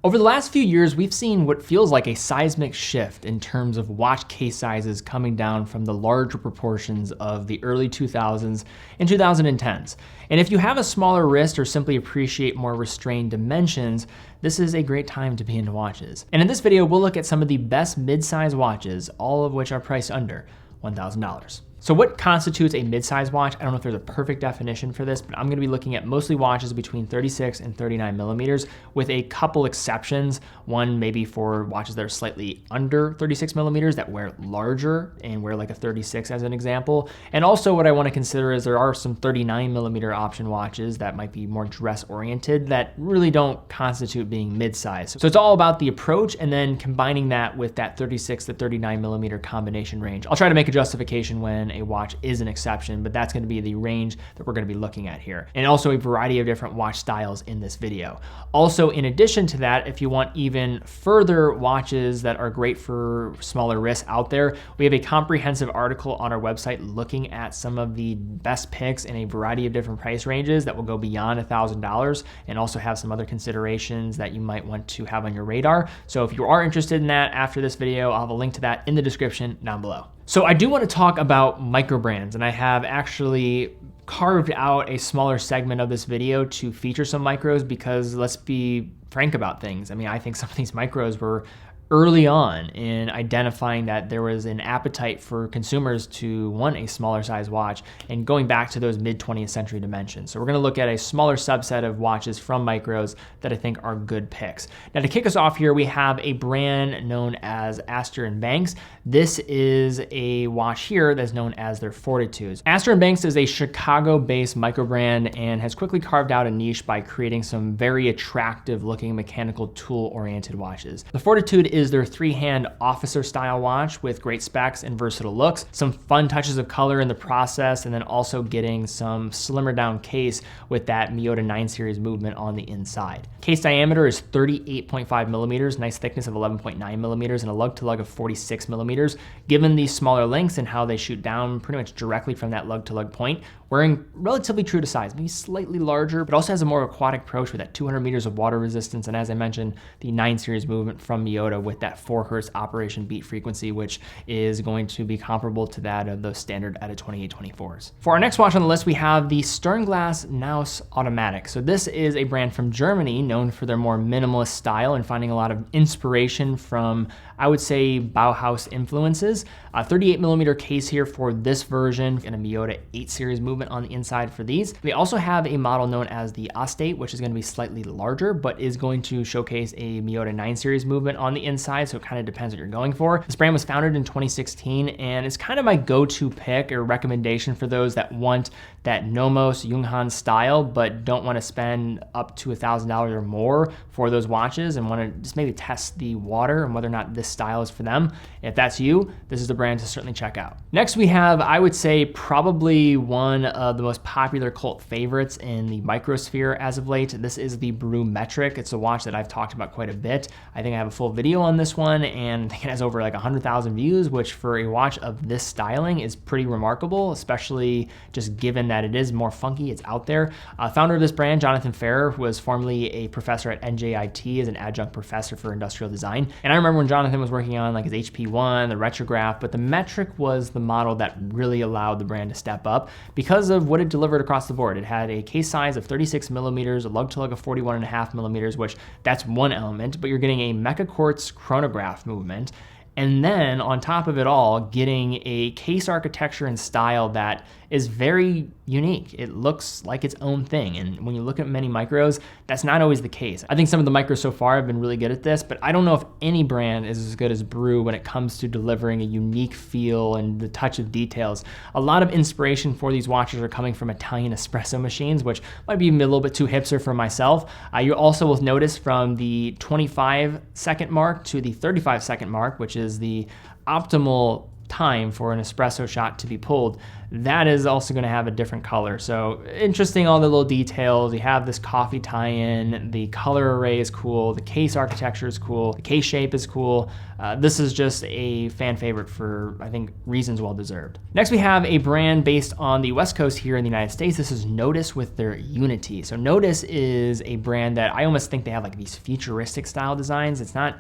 Over the last few years, we've seen what feels like a seismic shift in terms of watch case sizes coming down from the larger proportions of the early 2000s and 2010s. And if you have a smaller wrist or simply appreciate more restrained dimensions, this is a great time to be into watches. And in this video, we'll look at some of the best mid-size watches, all of which are priced under $1,000. So what constitutes a mid-size watch? I don't know if there's a perfect definition for this, but I'm gonna be looking at mostly watches between 36 and 39 millimeters with a couple exceptions. One maybe for watches that are slightly under 36 millimeters that wear larger and wear like a 36 as an example. And also what I wanna consider is there are some 39 millimeter option watches that might be more dress oriented that really don't constitute being mid-size. So it's all about the approach and then combining that with that 36 to 39 millimeter combination range. I'll try to make a justification when a watch is an exception, but that's going to be the range that we're going to be looking at here. And also a variety of different watch styles in this video. Also, in addition to that, if you want even further watches that are great for smaller wrists out there, we have a comprehensive article on our website looking at some of the best picks in a variety of different price ranges that will go beyond $1,000 and also have some other considerations that you might want to have on your radar. So if you are interested in that after this video, I'll have a link to that in the description down below. So I do want to talk about micro brands, and I have actually carved out a smaller segment of this video to feature some micros because let's be frank about things. I mean, I think some of these micros were early on in identifying that there was an appetite for consumers to want a smaller size watch and going back to those mid 20th century dimensions. So we're gonna look at a smaller subset of watches from micros that I think are good picks. Now to kick us off here, we have a brand known as Astor & Banks. This is a watch here that's known as their Fortitudes. Astor & Banks is a Chicago-based micro brand and has quickly carved out a niche by creating some very attractive looking mechanical tool-oriented watches. The Fortitude is their three-hand officer style watch with great specs and versatile looks, some fun touches of color in the process, and then also getting some slimmer down case with that MIDO 9 series movement on the inside. Case diameter is 38.5 millimeters, nice thickness of 11.9 millimeters, and a lug to lug of 46 millimeters. Given these smaller lengths and how they shoot down pretty much directly from that lug to lug point, wearing relatively true to size, maybe slightly larger, but also has a more aquatic approach with that 200 meters of water resistance. And as I mentioned, the 9 series movement from MIDO with that 4 hertz operation beat frequency, which is going to be comparable to that of those standard ETA 2824s. For our next watch on the list, we have the Sternglass Naus Automatic. So this is a brand from Germany known for their more minimalist style and finding a lot of inspiration from, I would say, Bauhaus influences. A 38 millimeter case here for this version and a MIDO 8 series movement on the inside for these. They also have a model known as the Ostate, which is going to be slightly larger, but is going to showcase a MIDO 9 series movement on the inside. So it kind of depends what you're going for. This brand was founded in 2016 and it's kind of my go-to pick or recommendation for those that want that Nomos Junghans style, but don't want to spend up to $1,000 or more for those watches and want to just maybe test the water and whether or not this style is for them. If that's you, this is the brand to certainly check out. Next we have, I would say, probably one of the most popular cult favorites in the microsphere as of late. This is the Brew Metric. It's a watch that I've talked about quite a bit. I think I have a full video on this one and I think it has over like 100,000 views, which for a watch of this styling is pretty remarkable, especially just given that it is more funky, it's out there. Founder of this brand, Jonathan Ferrer, was formerly a professor at NJIT as an adjunct professor for industrial design. And I remember when Jonathan was working on like his HP1, the retrograph, but the Metric was the model that really allowed the brand to step up because of what it delivered across the board. It had a case size of 36 millimeters, a lug to lug of 41.5 millimeters, which that's one element, but you're getting a Mecha Quartz chronograph movement. And then on top of it all, getting a case architecture and style that is very unique. It looks like its own thing. And when you look at many micros, that's not always the case. I think some of the micros so far have been really good at this, but I don't know if any brand is as good as Brew when it comes to delivering a unique feel and the touch of details. A lot of inspiration for these watches are coming from Italian espresso machines, which might be a little bit too hipster for myself. You also will notice from the 25-second mark to the 35-second mark, which is the optimal time for an espresso shot to be pulled, that is also going to have a different color. So interesting, all the little details. You have this coffee tie-in, the color array is cool, the case architecture is cool, the case shape is cool. This is just a fan favorite for, I think, reasons well deserved. Next, we have a brand based on the West Coast here in the United States. This is Notice with their Unity. So Notice is a brand that I almost think they have like these futuristic style designs. It's not,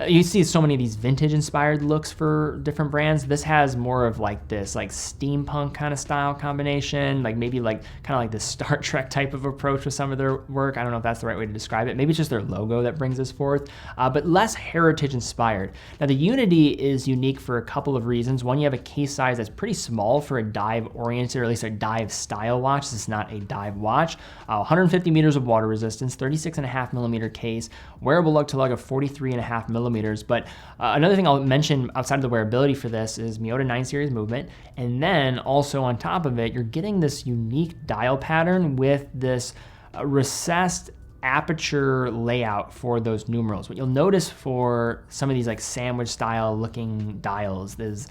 you see so many of these vintage inspired looks for different brands. This has more of like this like steampunk kind of style combination, like maybe like kind of like this Star Trek type of approach with some of their work. I don't know if that's the right way to describe it. Maybe it's just their logo that brings this forth, but less heritage inspired. Now the Unity is unique for a couple of reasons. One, you have a case size that's pretty small for a dive oriented, or at least a dive style watch. This is not a dive watch. 150 meters of water resistance, 36.5 millimeter case, wearable lug to lug of 43.5 millimeters. But another thing I'll mention outside of the wearability for this is MIDO 9 series movement. And then also on top of it, you're getting this unique dial pattern with this recessed aperture layout for those numerals. What you'll notice for some of these like sandwich style looking dials is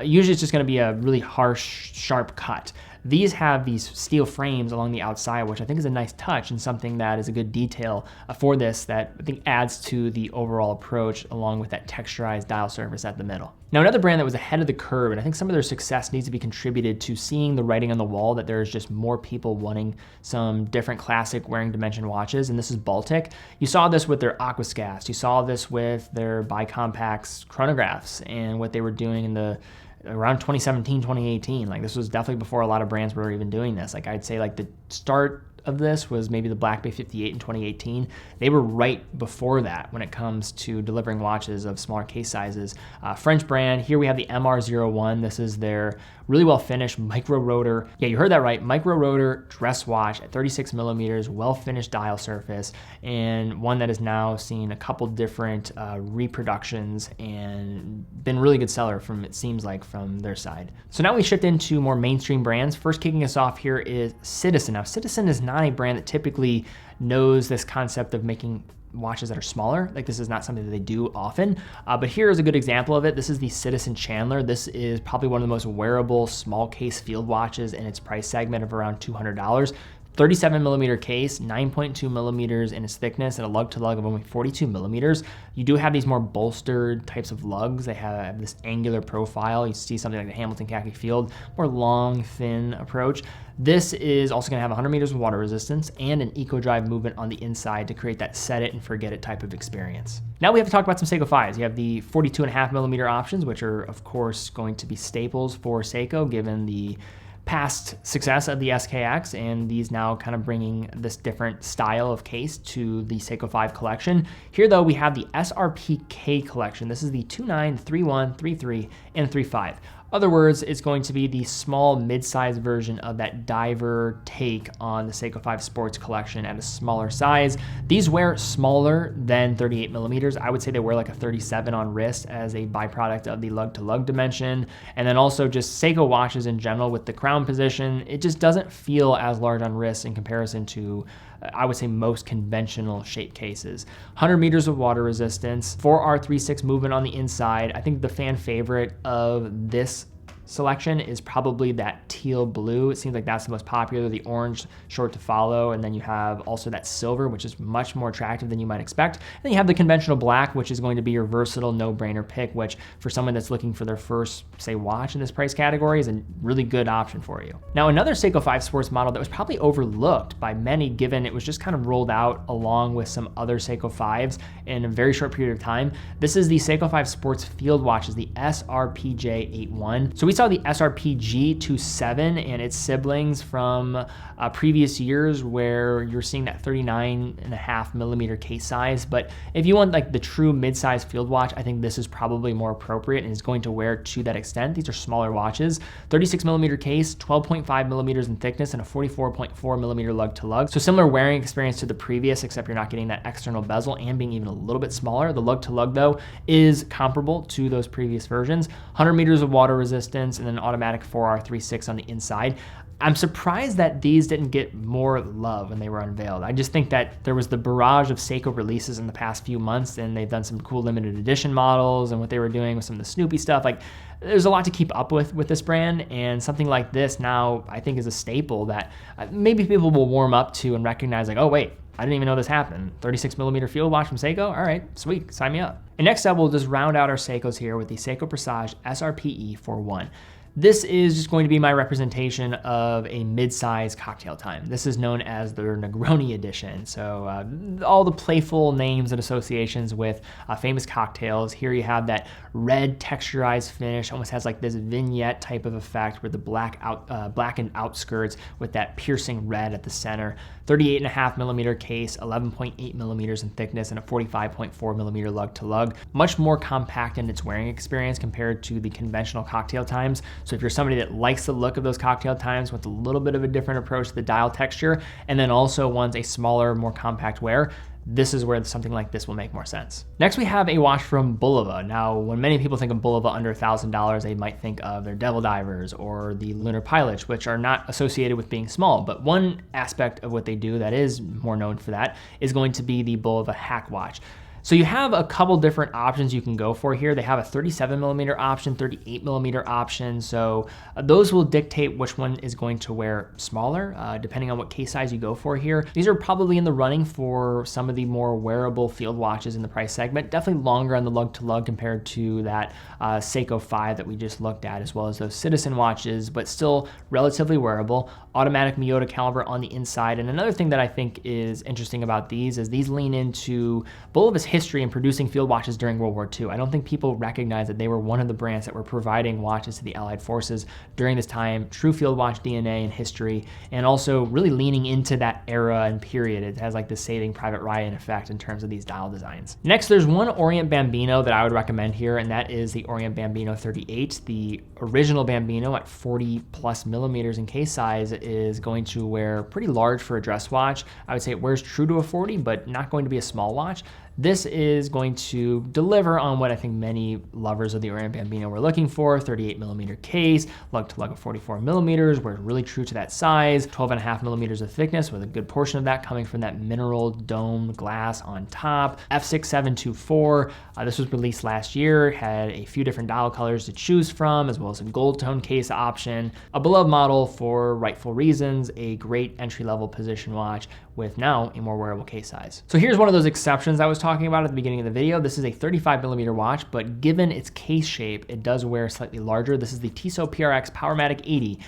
usually it's just going to be a really harsh, sharp cut. These have these steel frames along the outside, which I think is a nice touch and something that is a good detail for this that I think adds to the overall approach, along with that texturized dial surface at the middle. Now, another brand that was ahead of the curve, and I think some of their success needs to be contributed to seeing the writing on the wall that there's just more people wanting some different classic wearing dimension watches, and this is Baltic. You saw this with their Aquascast. You saw this with their Bicompax chronographs and what they were doing in the around 2017, 2018. Like this was definitely before a lot of brands were even doing this. Like I'd say like the start of this was maybe the Black Bay 58 in 2018. They were right before that when it comes to delivering watches of smaller case sizes. French brand, here we have the MR01. This is their really well finished micro rotor. Yeah, you heard that right. Micro rotor dress watch at 36 millimeters, well finished dial surface, and one that has now seen a couple different reproductions and been a really good seller from, it seems like, from their side. So now we shift into more mainstream brands. First kicking us off here is Citizen. Now Citizen is not a brand that typically knows this concept of making watches that are smaller. Like this is not something that they do often, but here is a good example of it. This is the Citizen Chandler. This is probably one of the most wearable small case field watches in its price segment of around $200. 37 millimeter case, 9.2 millimeters in its thickness, and a lug to lug of only 42 millimeters. You do have these more bolstered types of lugs. They have this angular profile. You see something like the Hamilton Khaki Field, more long, thin approach. This is also going to have 100 meters of water resistance and an eco drive movement on the inside to create that set it and forget it type of experience. Now we have to talk about some Seiko 5s. You have the 42.5 millimeter options, which are of course going to be staples for Seiko given the past success of the SKX, and these now kind of bringing this different style of case to the Seiko 5 collection. Here though, we have the SRPK collection. This is the 29, 31, 33, and 35. Other words, it's going to be the small mid-size version of that diver take on the Seiko 5 Sports collection at a smaller size. These wear smaller than 38 millimeters. I would say they wear like a 37 on wrist as a byproduct of the lug-to-lug dimension. And then also just Seiko watches in general with the crown position, it just doesn't feel as large on wrist in comparison to I would say most conventional shape cases. 100 meters of water resistance, 4R36 movement on the inside. I think the fan favorite of this selection is probably that teal blue. It seems like that's the most popular, the orange short to follow, and then you have also that silver, which is much more attractive than you might expect. And then you have the conventional black, which is going to be your versatile no-brainer pick, which for someone that's looking for their first, say, watch in this price category is a really good option for you. Now, another Seiko 5 Sports model that was probably overlooked by many given it was just kind of rolled out along with some other Seiko 5s in a very short period of time. This is the Seiko 5 Sports Field Watches, the SRPJ81. So we saw the SRPG27 and its siblings from previous years where you're seeing that 39.5 millimeter case size. But if you want like the true mid-size field watch, I think this is probably more appropriate and is going to wear to that extent. These are smaller watches, 36 millimeter case, 12.5 millimeters in thickness, and a 44.4 millimeter lug to lug. So similar wearing experience to the previous, except you're not getting that external bezel and being even a little bit smaller. The lug to lug though is comparable to those previous versions. 100 meters of water resistance and an automatic 4R36 on the inside. I'm surprised that these didn't get more love when they were unveiled. I just think that there was the barrage of Seiko releases in the past few months, and they've done some cool limited edition models and what they were doing with some of the Snoopy stuff. Like, there's a lot to keep up with this brand, and something like this now I think is a staple that maybe people will warm up to and recognize, like, oh wait, I didn't even know this happened. 36mm field watch from Seiko? All right, sweet, sign me up. And next up, we'll just round out our Seikos here with the Seiko Presage SRPE 41. This is just going to be my representation of a mid-size cocktail time. This is known as the Negroni edition. So all the playful names and associations with famous cocktails. Here you have that red texturized finish, almost has like this vignette type of effect with the blackened outskirts with that piercing red at the center. 38.5mm case, 11.8mm in thickness, and a 45.4mm lug to lug. Much more compact in its wearing experience compared to the conventional cocktail times. So if you're somebody that likes the look of those cocktail times with a little bit of a different approach to the dial texture, and then also wants a smaller, more compact wear, this is where something like this will make more sense. Next, we have a watch from Bulova. Now, when many people think of Bulova under $1,000, they might think of their Devil Divers or the Lunar Pilots, which are not associated with being small. But one aspect of what they do that is more known for that is going to be the Bulova Hack Watch. So you have a couple different options you can go for here. They have a 37mm option, 38mm option. So those will dictate which one is going to wear smaller, depending on what case size you go for here. These are probably in the running for some of the more wearable field watches in the price segment. Definitely longer on the lug to lug compared to that Seiko 5 that we just looked at, as well as those Citizen watches, but still relatively wearable. Automatic MIDO caliber on the inside. And another thing that I think is interesting about these is these lean into Bulova's history in producing field watches during World War II. I don't think people recognize that they were one of the brands that were providing watches to the Allied forces during this time. True field watch DNA and history, and also really leaning into that era and period. It has like the Saving Private Ryan effect in terms of these dial designs. Next, there's one Orient Bambino that I would recommend here, and that is the Orient Bambino 38. The original Bambino at 40+ in case size is going to wear pretty large for a dress watch. I would say it wears true to a 40, but not going to be a small watch. This is going to deliver on what I think many lovers of the Orient Bambino were looking for. 38mm case, lug to lug of 44mm, wears really true to that size, 12.5mm of thickness with a good portion of that coming from that mineral dome glass on top. F6724, this was released last year, had a few different dial colors to choose from, as well as a gold tone case option. A beloved model for rightful reasons, a great entry-level position watch with now a more wearable case size. So here's one of those exceptions I was talking about at the beginning of the video. This is a 35mm watch, but given its case shape, it does wear slightly larger. This is the Tissot PRX Powermatic 80,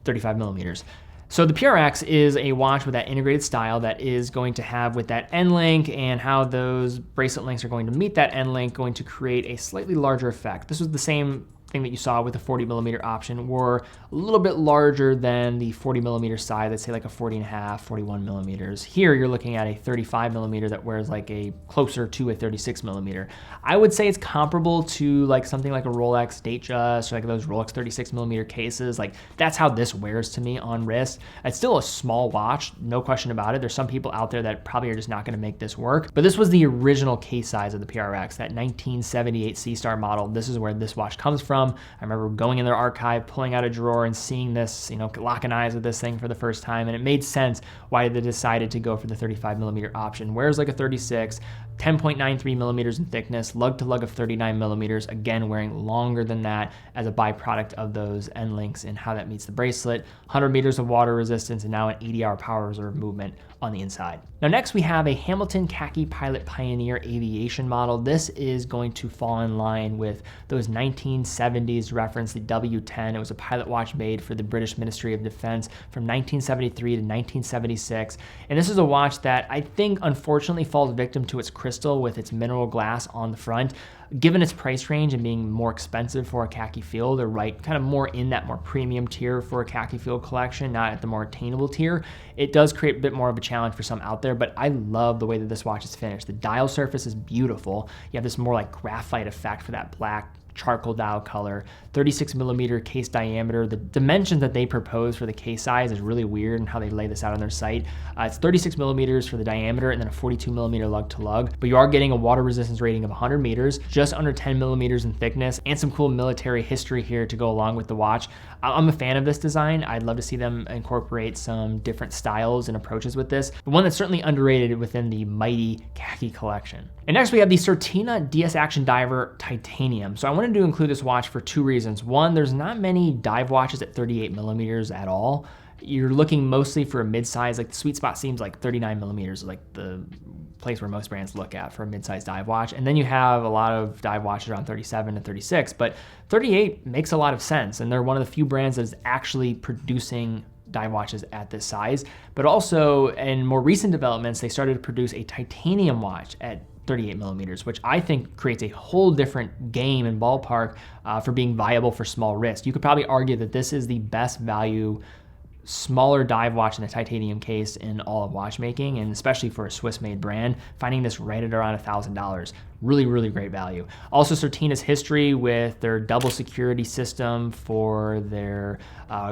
35mm. So the PRX is a watch with that integrated style that is going to have, with that end link and how those bracelet links are going to meet that end link, going to create a slightly larger effect. This was the same thing that you saw with the 40mm option, were a little bit larger than the 40mm side, let's say like a 40.5, 41mm. Here you're looking at a 35mm that wears like a closer to a 36mm. I would say it's comparable to like something like a Rolex Datejust or like those Rolex 36mm cases. Like that's how this wears to me on wrist. It's still a small watch, no question about it. There's some people out there that probably are just not gonna make this work, but this was the original case size of the PRX, that 1978 C-Star model. This is where this watch comes from. I remember going in their archive, pulling out a drawer and seeing this, locking eyes with this thing for the first time. And it made sense why they decided to go for the 35mm option. Wears like a 36, 10.93mm in thickness, lug to lug of 39mm, again wearing longer than that as a byproduct of those end links and how that meets the bracelet. 100 meters of water resistance, and now an 80-hour power reserve movement on the inside. Now next we have a Hamilton Khaki Pilot Pioneer Aviation model. This is going to fall in line with those 1970s reference, the W10. It was a pilot watch made for the British Ministry of Defense from 1973 to 1976. And this is a watch that I think unfortunately falls victim to its crystal with its mineral glass on the front. Given its price range and being more expensive for a khaki field, or kind of more in that more premium tier for a khaki field collection, not at the more attainable tier, it does create a bit more of a challenge for some out there, but I love the way that this watch is finished. The dial surface is beautiful. You have this more like graphite effect for that black charcoal dial color, 36 millimeter case diameter. The dimensions that they propose for the case size is really weird and how they lay this out on their site. It's 36 millimeters for the diameter and then a 42 millimeter lug to lug, but you are getting a water resistance rating of 100 meters, just under 10 millimeters in thickness, and some cool military history here to go along with the watch. I'm a fan of this design. I'd love to see them incorporate some different styles and approaches with this, but one that's certainly underrated within the mighty khaki collection. And next we have the Certina DS Action Diver Titanium. So I wanted to include this watch for two reasons. One, there's not many dive watches at 38 millimeters at all. You're looking mostly for a mid-size, like the sweet spot seems like 39 millimeters, like the place where most brands look at for a mid-size dive watch. And then you have a lot of dive watches around 37 to 36, but 38 makes a lot of sense. And they're one of the few brands that is actually producing dive watches at this size. But also in more recent developments, they started to produce a titanium watch at 38 millimeters, which I think creates a whole different game and ballpark for being viable for small wrist. You could probably argue that this is the best value smaller dive watch in a titanium case in all of watchmaking, and especially for a Swiss-made brand, finding this right at around $1,000. Really, really great value. Also, Certina's history with their double security system for their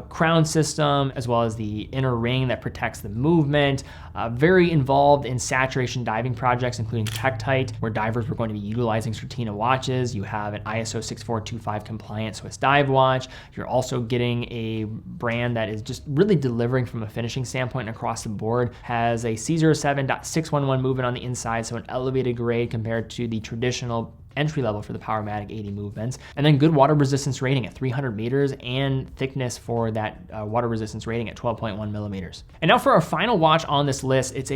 crown system, as well as the inner ring that protects the movement. Very involved in saturation diving projects, including Tektite, where divers were going to be utilizing Certina watches. You have an ISO 6425 compliant Swiss dive watch. You're also getting a brand that is just really delivering from a finishing standpoint across the board. Has a C07.611 movement on the inside, so an elevated grade compared to the traditional entry level for the Powermatic 80 movements, and then good water resistance rating at 300 meters and thickness for that water resistance rating at 12.1 millimeters. And now for our final watch on this list, it's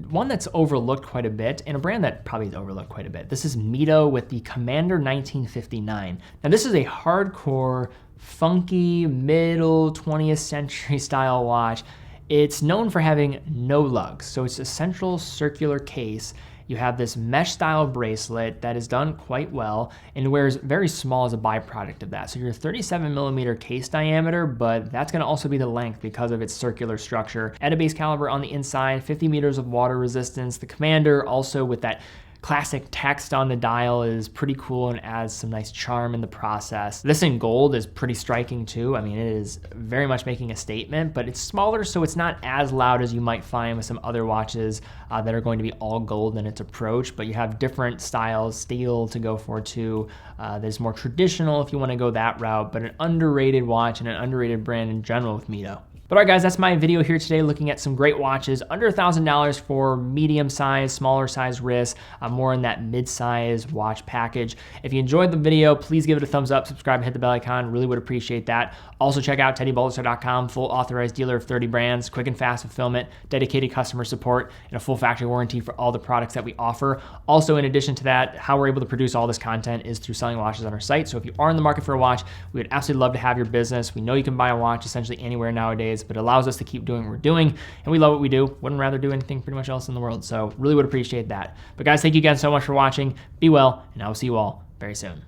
one that's overlooked quite a bit and a brand that probably is overlooked quite a bit. This is MIDO with the Commander 1959. Now this is a hardcore, funky, middle 20th century style watch. It's known for having no lugs, so it's a central circular case. You have this mesh style bracelet that is done quite well and wears very small as a byproduct of that. So you're 37 millimeter case diameter, but that's gonna also be the length because of its circular structure. At a base caliber on the inside, 50 meters of water resistance. The Commander also with that classic text on the dial is pretty cool and adds some nice charm in the process. This in gold is pretty striking too. I mean, it is very much making a statement, but it's smaller, so it's not as loud as you might find with some other watches that are going to be all gold in its approach, but you have different styles, steel to go for too. There's more traditional if you want to go that route, but an underrated watch and an underrated brand in general with MIDO. But all right guys, that's my video here today looking at some great watches under $1,000 for medium size, smaller size wrists, more in that mid-size watch package. If you enjoyed the video, please give it a thumbs up, subscribe, and hit the bell icon. Really would appreciate that. Also check out TeddyBaldassarre.com, full authorized dealer of 30 brands, quick and fast fulfillment, dedicated customer support, and a full factory warranty for all the products that we offer. Also, in addition to that, how we're able to produce all this content is through selling watches on our site. So if you are in the market for a watch, we would absolutely love to have your business. We know you can buy a watch essentially anywhere nowadays, but it allows us to keep doing what we're doing, and we love what we do. Wouldn't rather do anything pretty much else in the world, so really would appreciate that. But guys, thank you again so much for watching. Be well, and I will see you all very soon.